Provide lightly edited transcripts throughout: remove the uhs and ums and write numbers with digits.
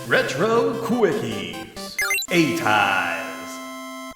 Retro Quickies. 8 Eyes.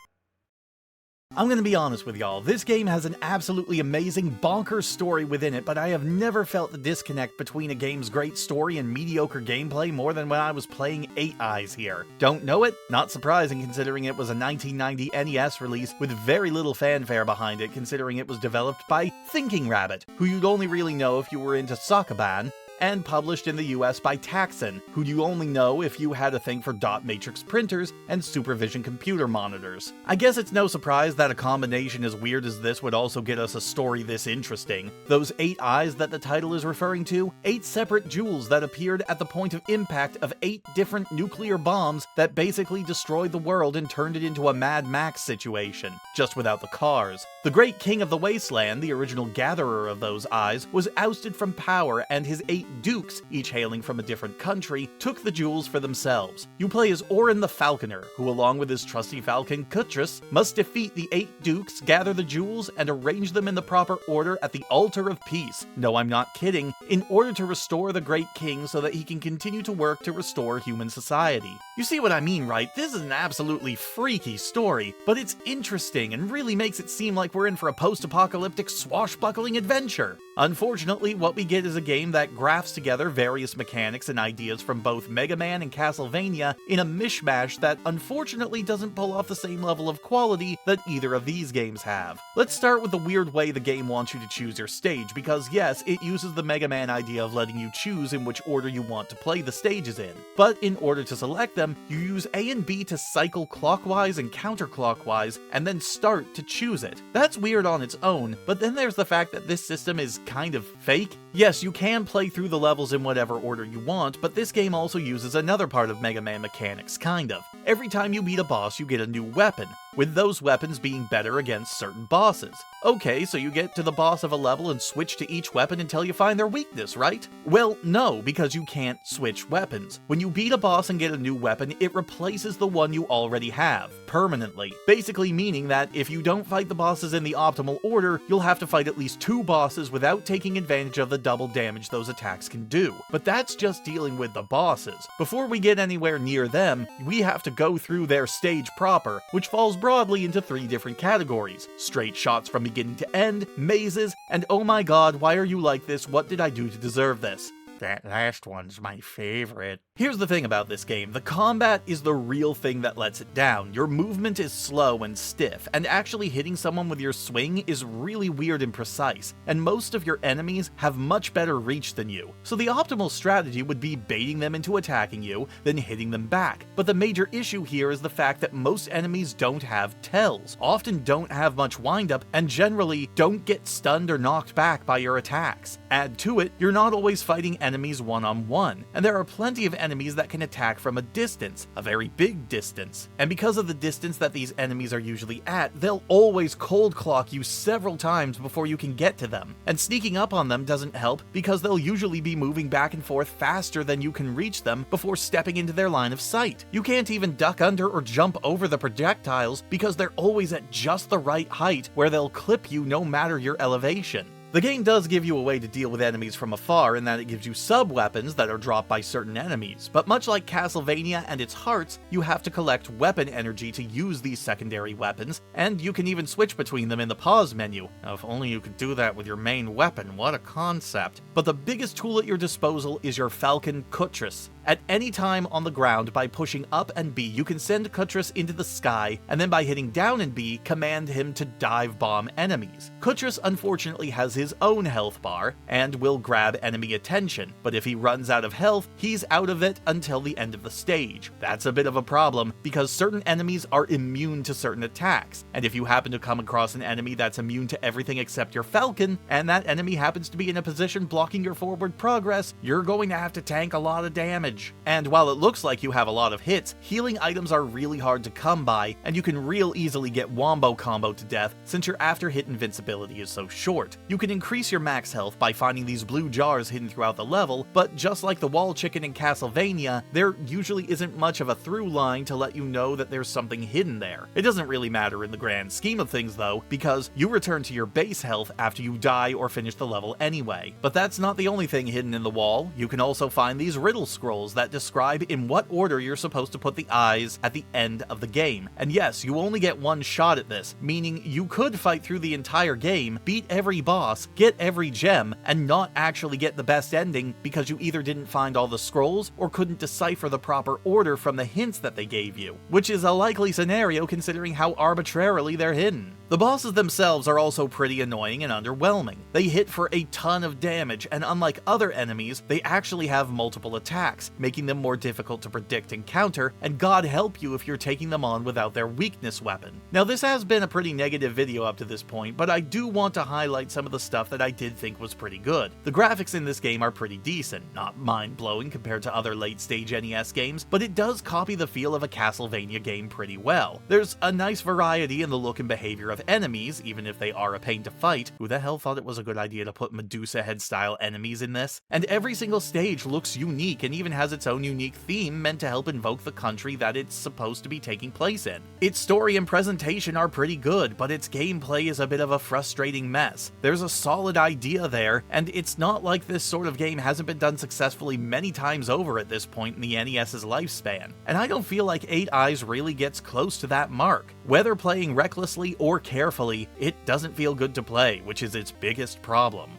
I'm gonna be honest with y'all, this game has an absolutely amazing, bonkers story within it, but I have never felt the disconnect between a game's great story and mediocre gameplay more than when I was playing 8 Eyes here. Don't know it? Not surprising considering it was a 1990 NES release with very little fanfare behind it, considering it was developed by Thinking Rabbit, who you'd only really know if you were into Sokoban, and published in the US by Taxon, who you only know if you had a thing for dot matrix printers and Supervision computer monitors. I guess it's no surprise that a combination as weird as this would also get us a story this interesting. Those 8 eyes that the title is referring to, 8 separate jewels that appeared at the point of impact of 8 different nuclear bombs that basically destroyed the world and turned it into a Mad Max situation, just without the cars. The great king of the wasteland, the original gatherer of those eyes, was ousted from power, and his 8 dukes, each hailing from a different country, took the jewels for themselves. You play as Orin the Falconer, who along with his trusty falcon Cuttress, must defeat the 8 dukes, gather the jewels, and arrange them in the proper order at the Altar of Peace. No, I'm not kidding, in order to restore the great king so that he can continue to work to restore human society. You see what I mean, right? This is an absolutely freaky story, but it's interesting and really makes it seem like we're in for a post-apocalyptic swashbuckling adventure. Unfortunately, what we get is a game that grafts together various mechanics and ideas from both Mega Man and Castlevania in a mishmash that unfortunately doesn't pull off the same level of quality that either of these games have. Let's start with the weird way the game wants you to choose your stage, because yes, it uses the Mega Man idea of letting you choose in which order you want to play the stages in, but in order to select them, you use A and B to cycle clockwise and counterclockwise, and then start to choose it. That's weird on its own, but then there's the fact that this system is kind of fake. Yes, you can play through the levels in whatever order you want, but this game also uses another part of Mega Man mechanics, kind of. Every time you beat a boss, you get a new weapon, with those weapons being better against certain bosses. Okay, so you get to the boss of a level and switch to each weapon until you find their weakness, right? Well, no, because you can't switch weapons. When you beat a boss and get a new weapon, it replaces the one you already have, permanently. Basically meaning that if you don't fight the bosses in the optimal order, you'll have to fight at least 2 bosses without taking advantage of the double damage those attacks can do. But that's just dealing with the bosses. Before we get anywhere near them, we have to go through their stage proper, which falls broadly into 3 different categories: straight shots from beginning to end, mazes, and oh my god, why are you like this? What did I do to deserve this? That last one's my favorite. Here's the thing about this game, the combat is the real thing that lets it down. Your movement is slow and stiff, and actually hitting someone with your swing is really weird and precise, and most of your enemies have much better reach than you. So the optimal strategy would be baiting them into attacking you, then hitting them back. But the major issue here is the fact that most enemies don't have tells, often don't have much windup, and generally don't get stunned or knocked back by your attacks. Add to it, you're not always fighting enemies one-on-one, and there are plenty of enemies that can attack from a distance, a very big distance. And because of the distance that these enemies are usually at, they'll always cold clock you several times before you can get to them. And sneaking up on them doesn't help because they'll usually be moving back and forth faster than you can reach them before stepping into their line of sight. You can't even duck under or jump over the projectiles because they're always at just the right height where they'll clip you no matter your elevation. The game does give you a way to deal with enemies from afar in that it gives you sub-weapons that are dropped by certain enemies, but much like Castlevania and its hearts, you have to collect weapon energy to use these secondary weapons, and you can even switch between them in the pause menu. Now, if only you could do that with your main weapon, what a concept. But the biggest tool at your disposal is your falcon Cuttress. At any time on the ground, by pushing up and B, you can send Cuttress into the sky, and then by hitting down and B, command him to dive bomb enemies. Cuttress unfortunately has his own health bar, and will grab enemy attention, but if he runs out of health, he's out of it until the end of the stage. That's a bit of a problem, because certain enemies are immune to certain attacks, and if you happen to come across an enemy that's immune to everything except your falcon, and that enemy happens to be in a position blocking your forward progress, you're going to have to tank a lot of damage. And while it looks like you have a lot of hits, healing items are really hard to come by, and you can real easily get wombo combo to death since your after hit invincibility is so short. You can increase your max health by finding these blue jars hidden throughout the level, but just like the wall chicken in Castlevania, there usually isn't much of a through line to let you know that there's something hidden there. It doesn't really matter in the grand scheme of things though, because you return to your base health after you die or finish the level anyway. But that's not the only thing hidden in the wall. You can also find these riddle scrolls scrolls that describe in what order you're supposed to put the eyes at the end of the game. And yes, you only get one shot at this, meaning you could fight through the entire game, beat every boss, get every gem, and not actually get the best ending because you either didn't find all the scrolls or couldn't decipher the proper order from the hints that they gave you, which is a likely scenario considering how arbitrarily they're hidden. The bosses themselves are also pretty annoying and underwhelming. They hit for a ton of damage, and unlike other enemies, they actually have multiple attacks, making them more difficult to predict and counter, and God help you if you're taking them on without their weakness weapon. Now, this has been a pretty negative video up to this point, but I do want to highlight some of the stuff that I did think was pretty good. The graphics in this game are pretty decent, not mind-blowing compared to other late-stage NES games, but it does copy the feel of a Castlevania game pretty well. There's a nice variety in the look and behavior of enemies, even if they are a pain to fight. Who the hell thought it was a good idea to put Medusa head style enemies in this? And every single stage looks unique and even has its own unique theme meant to help invoke the country that it's supposed to be taking place in. Its story and presentation are pretty good, but its gameplay is a bit of a frustrating mess. There's a solid idea there, and it's not like this sort of game hasn't been done successfully many times over at this point in the NES's lifespan, and I don't feel like 8 Eyes really gets close to that mark. Whether playing recklessly or carefully, it doesn't feel good to play, which is its biggest problem.